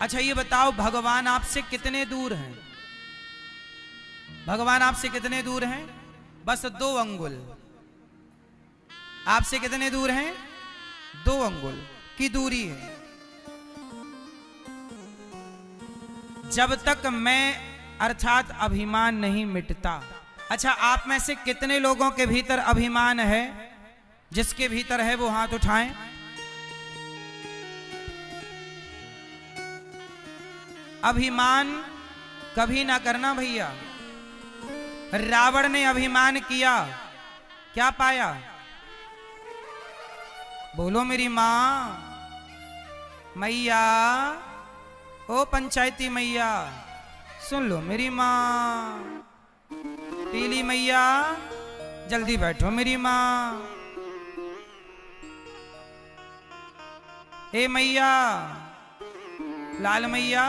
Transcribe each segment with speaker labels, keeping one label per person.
Speaker 1: अच्छा ये बताओ, भगवान आपसे कितने दूर हैं? भगवान आपसे कितने दूर हैं? बस 2 अंगुल। आपसे कितने दूर हैं? 2 अंगुल की दूरी है। जब तक मैं अर्थात अभिमान नहीं मिटता। अच्छा, आप में से कितने लोगों के भीतर अभिमान है? जिसके भीतर है वो हाथ उठाएं। अभिमान कभी ना करना भैया। रावण ने अभिमान किया, क्या पाया? बोलो मेरी मां, मैया, ओ पंचायती मैया, सुन लो मेरी मां। पीली मैया, जल्दी बैठो मेरी मां। ए मैया, लाल मैया,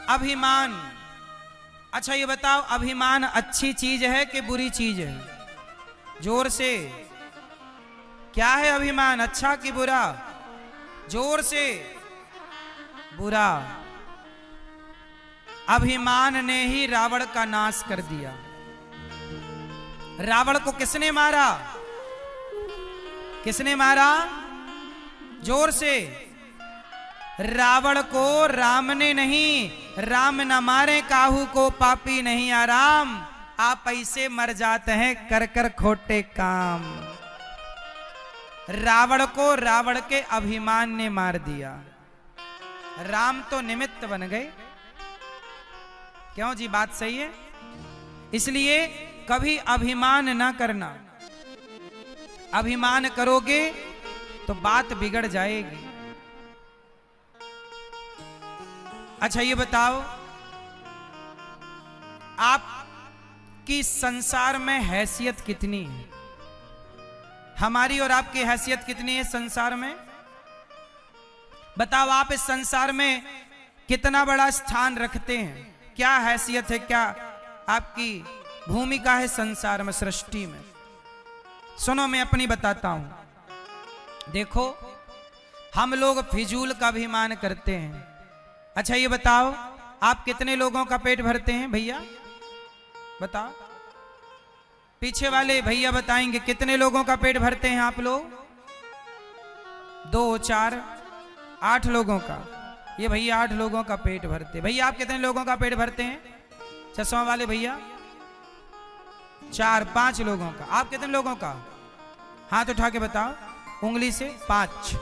Speaker 1: अभिमान। अच्छा ये बताओ, अभिमान अच्छी चीज है कि बुरी चीज है? जोर से, क्या है अभिमान, अच्छा कि बुरा? जोर से, बुरा। अभिमान ने ही रावण का नाश कर दिया। रावण को किसने मारा? किसने मारा? जोर से। रावण को राम ने नहीं, राम न मारे काहू को पापी नहीं आराम। आप ऐसे मर जाते हैं कर कर खोटे काम। रावण को रावण के अभिमान ने मार दिया। राम तो निमित्त बन गए। क्यों जी, बात सही है? इसलिए कभी अभिमान ना करना। अभिमान करोगे तो बात बिगड़ जाएगी। अच्छा ये बताओ, आपकी संसार में हैसियत कितनी है? हमारी और आपकी हैसियत कितनी है संसार में? बताओ, आप इस संसार में कितना बड़ा स्थान रखते हैं? क्या हैसियत है, क्या आपकी भूमिका है संसार में, सृष्टि में? सुनो, मैं अपनी बताता हूं। देखो, हम लोग फिजूल का अभिमान करते हैं। अच्छा ये बताओ, आप कितने लोगों का पेट भरते हैं भैया? बताओ, पीछे वाले भैया बताएंगे कितने लोगों का पेट भरते हैं आप लोग? 2, 4, 8 लोगों का। ये भैया 8 लोगों का पेट भरते। भैया आप कितने लोगों का पेट भरते हैं? चश्मा वाले भैया 4, 5 लोगों का। आप कितने लोगों का? हाथ उठा के बताओ उंगली से। 5।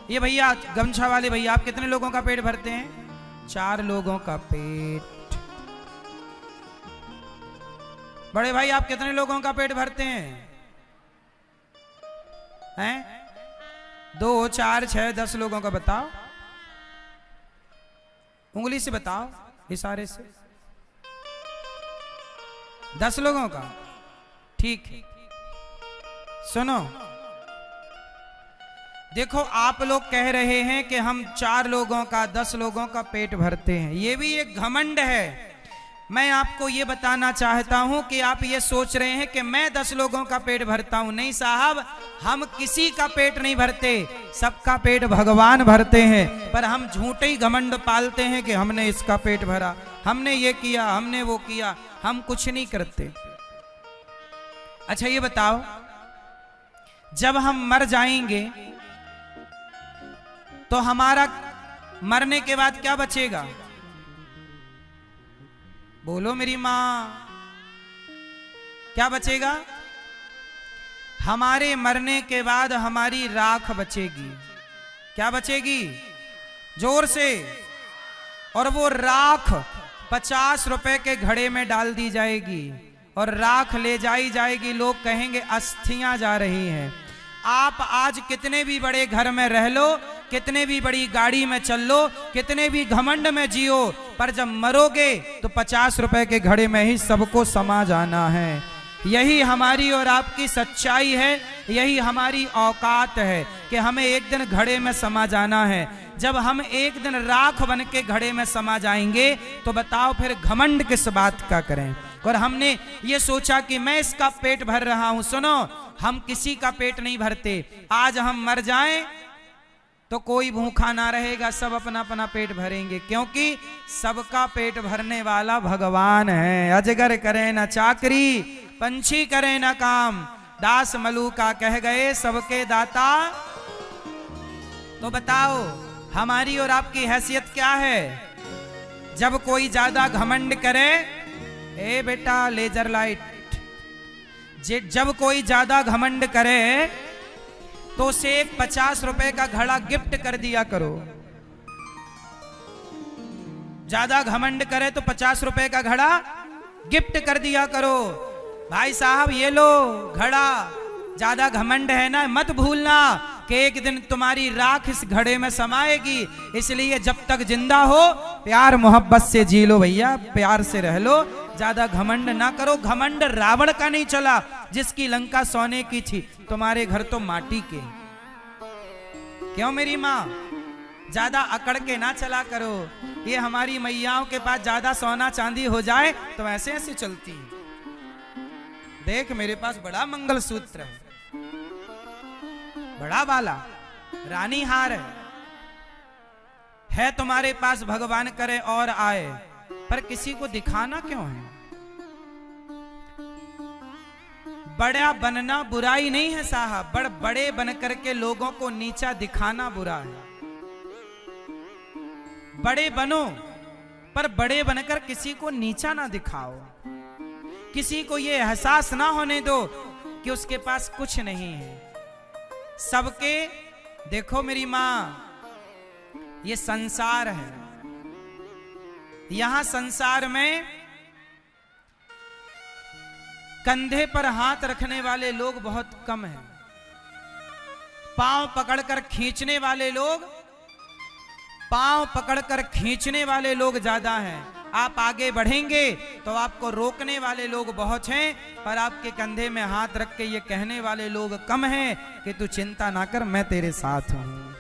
Speaker 1: ये भैया गमछा वाले भैया, आप कितने लोगों का पेट भरते हैं? 4 लोगों का पेट। बड़े भाई आप कितने लोगों का पेट भरते हैं? हैं? 2, 4, 6, 10 लोगों का। बताओ उंगली से, बताओ इशारे से। 10 लोगों का, ठीक है। सुनो, देखो आप लोग कह रहे हैं कि हम 4 लोगों का, 10 लोगों का पेट भरते हैं। ये भी एक घमंड है। मैं आपको ये बताना चाहता हूं कि आप ये सोच रहे हैं कि मैं 10 लोगों का पेट भरता हूं। नहीं साहब, हम किसी का पेट नहीं भरते, सबका पेट भगवान भरते हैं। पर हम झूठे ही घमंड पालते हैं कि हमने इसका पेट भरा, हमने ये किया, हमने वो किया। हम कुछ नहीं करते। अच्छा ये बताओ, जब हम मर जाएंगे तो हमारा मरने के बाद क्या बचेगा? बोलो मेरी मां, क्या बचेगा? हमारे मरने के बाद हमारी राख बचेगी। क्या बचेगी? जोर से। और वो राख 50 रुपए के घड़े में डाल दी जाएगी और राख ले जाई जाएगी। लोग कहेंगे अस्थियां जा रही हैं। आप आज कितने भी बड़े घर में रह लो, कितने भी बड़ी गाड़ी में चल लो, कितने भी घमंड में जियो, पर जब मरोगे तो 50 रुपए के घड़े में ही सबको समा जाना है। यही हमारी और आपकी सच्चाई है, यही हमारी औकात है कि हमें एक दिन घड़े में समा जाना है। जब हम एक दिन राख बन के घड़े में समा जाएंगे तो बताओ फिर घमंड किस बात का करें। और हमने ये सोचा कि मैं इसका पेट भर रहा हूं। सुनो, हम किसी का पेट नहीं भरते। आज हम मर जाएं तो कोई भूखा ना रहेगा, सब अपना अपना पेट भरेंगे, क्योंकि सबका पेट भरने वाला भगवान है। अजगर करे न चाकरी, पंछी करे न काम, दास मलूका कह गए सबके दाता। तो बताओ हमारी और आपकी हैसियत क्या है? जब कोई ज्यादा घमंड करे, ए बेटा लेजर लाइट, जब कोई ज्यादा घमंड करे तो उसे एक 50 रुपए का घड़ा गिफ्ट कर दिया करो। ज्यादा घमंड करे तो 50 रुपए का घड़ा गिफ्ट कर दिया करो। भाई साहब ये लो घड़ा, ज्यादा घमंड है ना, मत भूलना कि एक दिन तुम्हारी राख इस घड़े में समाएगी। इसलिए जब तक जिंदा हो प्यार मोहब्बत से जी लो भैया, प्यार से रह लो, ज्यादा घमंड ना करो। घमंड रावण का नहीं चला जिसकी लंका सोने की थी, तुम्हारे घर तो माटी के। क्यों मेरी माँ? ज्यादा अकड़ के ना चला करो। ये हमारी मैयाओं के पास ज्यादा सोना चांदी हो जाए तो ऐसे ऐसे चलती है। देख मेरे पास बड़ा मंगलसूत्र है, बड़ा वाला रानी हार है तुम्हारे पास, भगवान करे और आए, पर किसी को दिखाना क्यों है? बड़ा बनना बुराई नहीं है साहब, बड़े बन करके लोगों को नीचा दिखाना बुरा है। बड़े बनो पर बड़े बनकर किसी को नीचा ना दिखाओ। किसी को ये एहसास ना होने दो कि उसके पास कुछ नहीं है। सबके देखो मेरी मां, ये संसार है, यहां संसार में कंधे पर हाथ रखने वाले लोग बहुत कम हैं। पांव पकड़कर खींचने वाले लोग, पांव पकड़कर खींचने वाले लोग ज्यादा हैं। आप आगे बढ़ेंगे तो आपको रोकने वाले लोग बहुत हैं, पर आपके कंधे में हाथ रख के ये कहने वाले लोग कम हैं कि तू चिंता ना कर, मैं तेरे साथ हूं।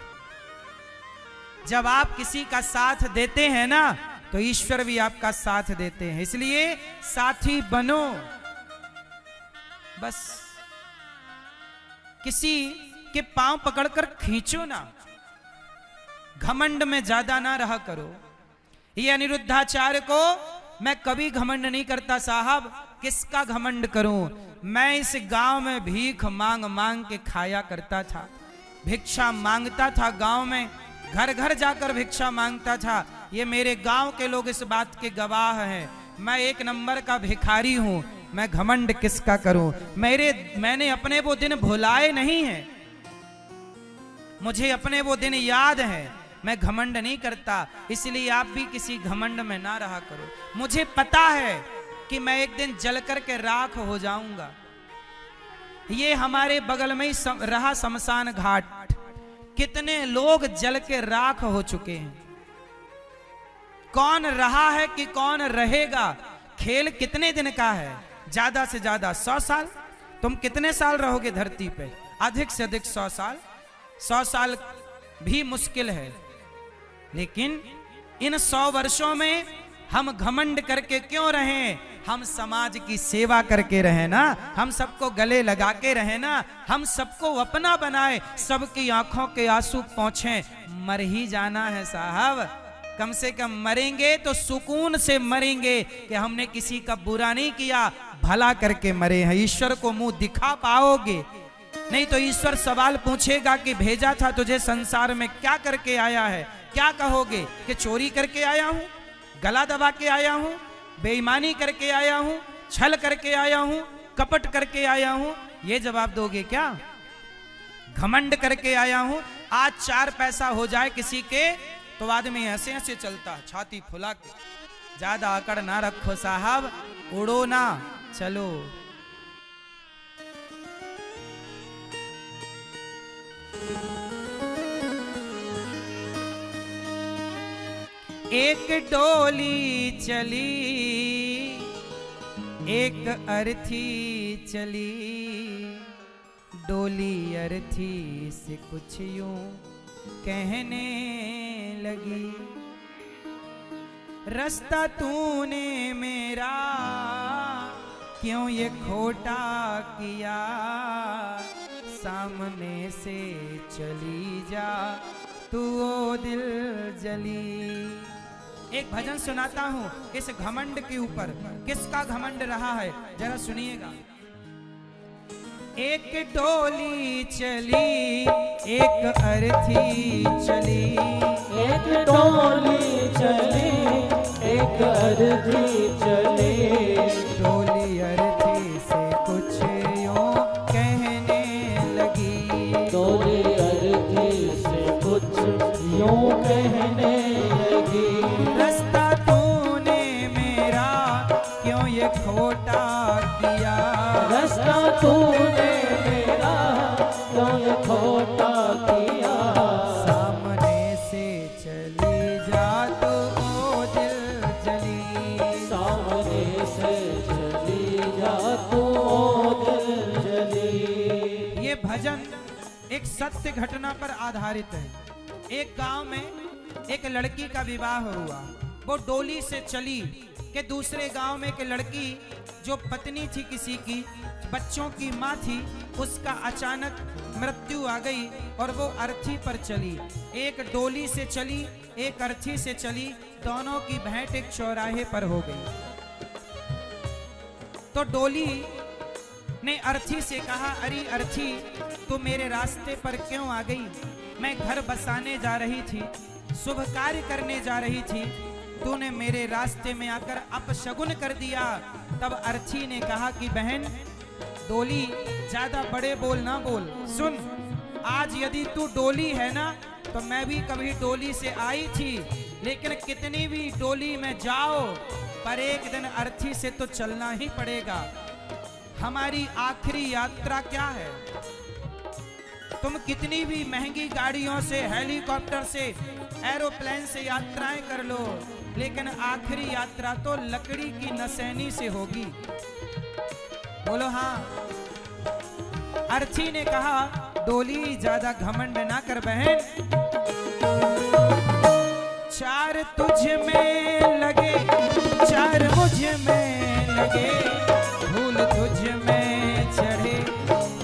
Speaker 1: जब आप किसी का साथ देते हैं ना तो ईश्वर भी आपका साथ देते हैं। इसलिए साथी बनो, बस किसी के पांव पकड़कर खींचो ना, घमंड में ज्यादा ना रहा करो। ये अनिरुद्धाचार्य को मैं कभी घमंड नहीं करता साहब, किसका घमंड करूं? मैं इस गांव में भीख मांग मांग के खाया करता था, भिक्षा मांगता था गांव में, घर घर जाकर भिक्षा मांगता था। ये मेरे गांव के लोग इस बात के गवाह हैं। मैं एक नंबर का भिखारी हूं, मैं घमंड किसका करूं? मैंने अपने वो दिन भुलाए नहीं हैं, मुझे अपने वो दिन याद है। मैं घमंड नहीं करता, इसलिए आप भी किसी घमंड में ना रहा करो। मुझे पता है कि मैं एक दिन जल करके राख हो जाऊंगा। ये हमारे बगल में ही रहा शमशान घाट, कितने लोग जल के राख हो चुके हैं। कौन रहा है कि कौन रहेगा? खेल कितने दिन का है? ज्यादा से ज्यादा 100 साल। तुम कितने साल रहोगे धरती पे? अधिक से अधिक 100 साल। 100 साल भी मुश्किल है, लेकिन इन 100 वर्षों में हम घमंड करके क्यों रहें? हम समाज की सेवा करके रहें ना, हम सबको गले लगा के रहें ना, हम सबको अपना बनाए, सबकी आंखों के आंसू पहुंचे। मर ही जाना है साहब, कम से कम मरेंगे तो सुकून से मरेंगे कि हमने किसी का बुरा नहीं किया, भला करके मरे हैं। ईश्वर को मुंह दिखा पाओगे? नहीं तो ईश्वर सवाल पूछेगा कि भेजा था तुझे संसार में, क्या करके आया है? क्या कहोगे कि चोरी करके आया हूं, गला दबा के आया हूं, बेईमानी करके आया हूं, छल करके आया हूं, कपट करके आया हूं? ये जवाब दोगे क्या? घमंड करके आया हूं। आज 4 पैसा हो जाए किसी के तो आदमी ऐसे ऐसे चलता, छाती फुला के। ज्यादा अकड़ ना रखो साहब, उड़ो ना, चलो। एक डोली चली, एक अर्थी चली, डोली अर्थी से कुछ यूं कहने लगी, रास्ता तूने मेरा क्यों ये खोटा किया, सामने से चली जा तू ओ दिल जली। एक भजन सुनाता हूं इस घमंड के ऊपर, किसका घमंड रहा है जरा सुनिएगा। एक डोली चली एक अर्थी चली,
Speaker 2: एक डोली चली एक अर्थी चली,
Speaker 1: डोली अर्थी से कुछ यूं कहने लगी,
Speaker 2: डोली अर्थी से कुछ यूं कहने लगी।
Speaker 1: रास्ता तूने मेरा क्यों ये खोटा किया,
Speaker 2: रास्ता तूने मेरा क्यों ये खोटा किया,
Speaker 1: सामने से चली जा तू ओ दिल जली,
Speaker 2: सामने से चली जा तू ओ दिल जली।
Speaker 1: ये भजन एक सत्य घटना पर आधारित है। एक गांव में एक लड़की का विवाह हुआ, वो डोली से चली कि दूसरे गांव में एक लड़की जो पत्नी थी किसी की, बच्चों की माँ थी, उसका अचानक मृत्यु आ गई और वो अर्थी पर चली। एक डोली से चली एक अर्थी से चली, दोनों की भेंट एक चौराहे पर हो गई। तो डोली ने अर्थी से कहा, अरे अर्थी तू मेरे रास्ते पर क्यों आ गई, मैं घर बसाने जा रही थी, शुभ कार्य करने जा रही थी, तूने मेरे रास्ते में आकर अपशगुन कर दिया। तब अर्थी ने कहा कि बहन डोली ज्यादा बड़े बोल ना बोल, सुन आज यदि तू डोली है ना तो मैं भी कभी डोली से आई थी, लेकिन कितनी भी डोली में जाओ पर एक दिन अर्थी से तो चलना ही पड़ेगा। हमारी आखिरी यात्रा क्या है, तुम कितनी भी महंगी गाड़ियों से, हेलीकॉप्टर से, एरोप्लेन से यात्राएं कर लो, लेकिन आखिरी यात्रा तो लकड़ी की नसैनी से होगी। बोलो हाँ। अर्थी ने कहा डोली ज्यादा घमंड ना कर बहन, चार तुझ में लगे चार मुझ में लगे, फूल तुझ में चढ़े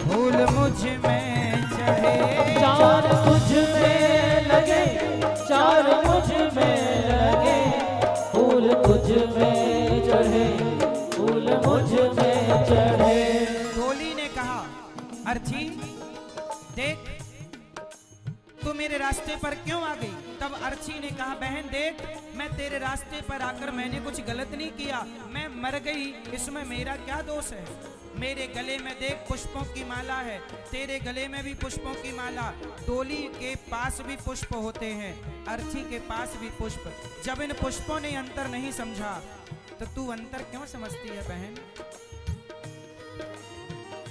Speaker 1: फूल मुझ में चढ़े,
Speaker 2: चार तुझ में लगे चार मुझ में लगे, फूल तुझ में चढ़े फूल मुझ में चढ़े।
Speaker 1: डोली ने कहा अर्थी देख तू मेरे रास्ते पर क्यों आ गई। तब अर्थी ने कहा बहन देख मैं तेरे रास्ते पर आकर मैंने कुछ गलत नहीं किया, मैं मर गई, इसमें मेरा क्या दोष है। मेरे गले में देख पुष्पों की माला है, तेरे गले में भी पुष्पों की माला, डोली के पास भी पुष्प होते हैं, अर्थी के पास भी पुष्प। जब इन पुष्पों ने अंतर नहीं समझा तो तू अंतर क्यों समझती है बहन।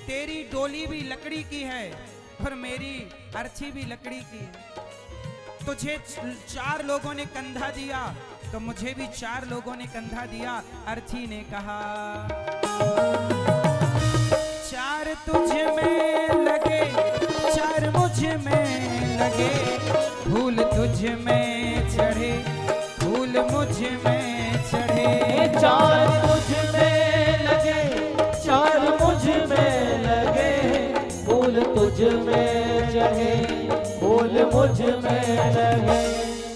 Speaker 1: तेरी डोली भी लकड़ी की है और मेरी अर्थी भी लकड़ी की है। तुझे चार लोगों ने कंधा दिया तो मुझे भी चार लोगों ने कंधा दिया। अर्थी ने कहा चार तुझ में लगे चार मुझ में लगे, फूल तुझ में चढ़े फूल मुझ में चढ़े,
Speaker 2: चार तुझ में लगे चार मुझ में लगे, फूल तुझ में चढ़े फूल मुझ में लगे।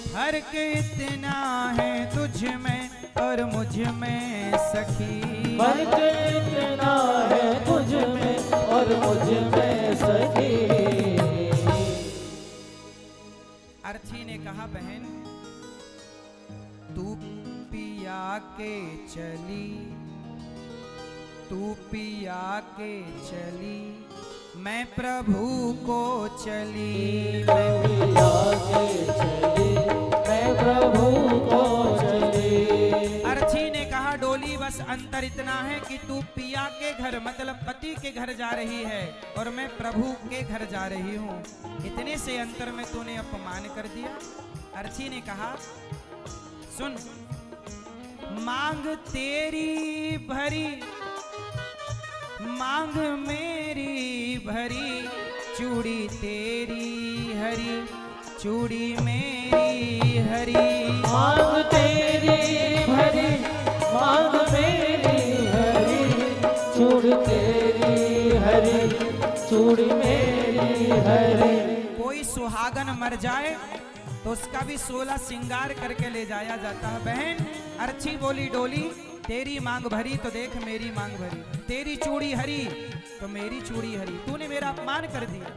Speaker 1: फर्क इतना है तुझ में और मुझ में सखी,
Speaker 2: फर्क इतना है तुझ में और मुझ में सखी।
Speaker 1: अर्थी ने कहा बहन तू पिया के चली, तू पिया के चली, मैं प्रभु को चली,
Speaker 2: मैं पिया के चली मैं प्रभु को चली।
Speaker 1: अर्थी ने कहा डोली बस अंतर इतना है कि तू पिया के घर मतलब पति के घर जा रही है और मैं प्रभु के घर जा रही हूँ, इतने से अंतर में तूने अपमान कर दिया। अर्थी ने कहा सुन मांग तेरी भरी मांग मेरी भरी, चूड़ी तेरी हरी चूड़ी मेरी हरी,
Speaker 2: मांग तेरी भरी मांग मेरी हरी, चूड़ी मेरी हरी।
Speaker 1: कोई सुहागन मर जाए तो उसका भी 16 श्रृंगार करके ले जाया जाता है। बहन अर्ची बोली डोली, तेरी मांग भरी तो देख मेरी मांग भरी, तेरी चूड़ी हरी तो मेरी चूड़ी हरी, तूने मेरा अपमान कर दिया।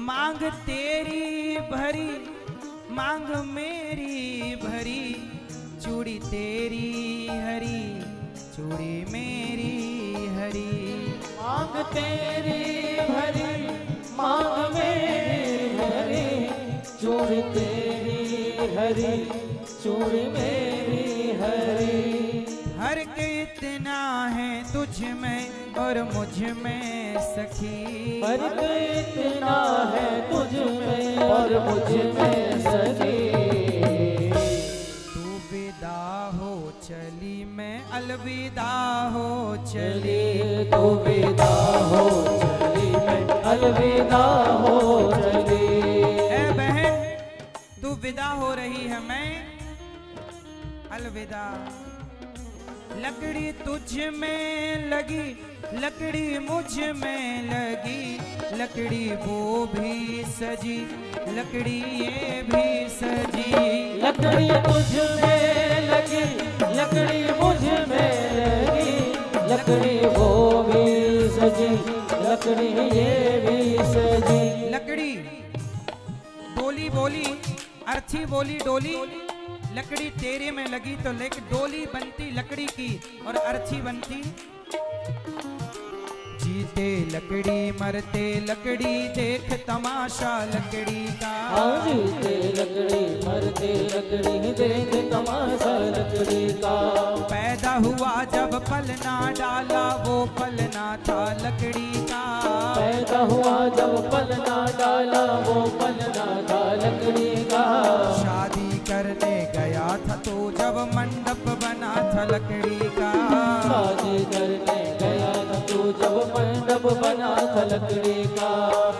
Speaker 1: मांग तेरी भरी मांग मेरी भरी, चूड़ी तेरी हरी चूड़ी मेरी हरी।
Speaker 2: मांग तेरी भरी मांग मेरी हरी, चूड़ी तेरी हरी चूड़ी मेरी हरी।
Speaker 1: हर के इतना है तुझ में और मुझ में सखी,
Speaker 2: फर्क इतना है तुझ में और मुझ में सखी।
Speaker 1: तू विदा हो चली मैं अलविदा हो चली,
Speaker 2: तू विदा हो चली मैं अलविदा हो चली।
Speaker 1: ए बहन तू विदा हो रही है मैं अलविदा। लकड़ी तुझ में लगी लकड़ी मुझ में लगी, लकड़ी वो भी सजी लकड़ी ये भी सजी।
Speaker 2: लकड़ी तुझ में लगी लकड़ी मुझ में लगी, लकड़ी वो भी सजी लकड़ी ये भी सजी।
Speaker 1: लकड़ी डोली बोली अर्थी बोली डोली, लकड़ी तेरे में लगी तो डोली बनती लकड़ी की और अर्थी बनती। जीते लकड़ी मरते लकड़ी देख तमाशा लकड़ी का,
Speaker 2: जीते लकड़ी मरते लकड़ी देख तमाशा लकड़ी का।
Speaker 1: पैदा हुआ जब पलना डाला वो पलना था लकड़ी का,
Speaker 2: पैदा हुआ जब पलना डाला वो पलना था लकड़ी का।
Speaker 1: शादी करने गया था तो जब मंडप बना था लकड़ी का,
Speaker 2: शादी करने गया था तो जब मंडप बना था लकड़ी का।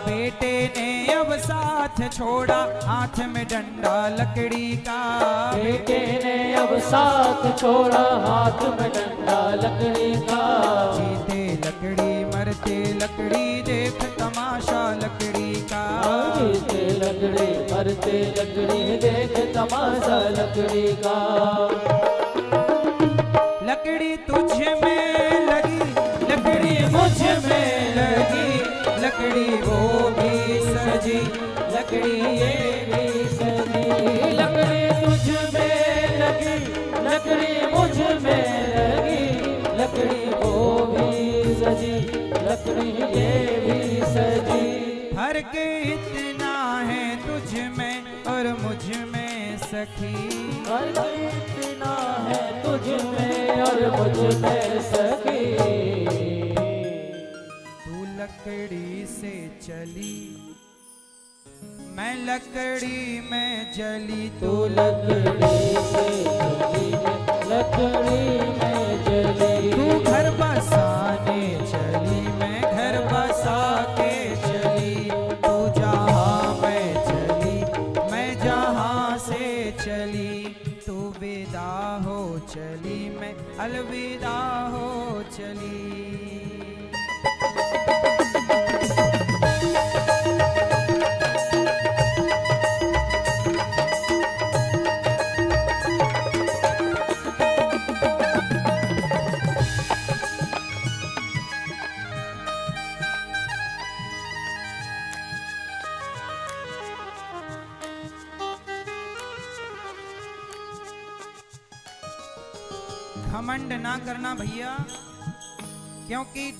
Speaker 1: बेटे ने अब साथ छोड़ा हाथ में डंडा लकड़ी का,
Speaker 2: बेटे ने अब साथ छोड़ा हाथ में डंडा लकड़ी का।
Speaker 1: जीते लकड़ी मरते लकड़ी देख तमाशा लकड़ी का,
Speaker 2: जीते लकड़ी मरते लकड़ी देख तमाशा लकड़ी का।
Speaker 1: लकड़ी तुझ में लगी लकड़ी मुझ में लगी, लकड़ी वो भी सजी लकड़ी ये भी सजी।
Speaker 2: लकड़ी तुझ में लगी लकड़ी मुझ में लगी, लकड़ी वो भी सजी लकड़ी ये भी सजी।
Speaker 1: फर्क इतना है तुझ में और मुझ में सखी,
Speaker 2: फर्क इतना है तुझ में और मुझ में सखी।
Speaker 1: तू लकड़ी से चली मैं लकड़ी में जली,
Speaker 2: तू लकड़ी से चली लकड़ी में जली।
Speaker 1: तू घर बसाने चली मैं घर बसा के चली, तू जहाँ मैं चली मैं जहाँ से चली। तू विदा हो चली मैं अलविदा हो चली। घमंड ना करना भैया, क्योंकि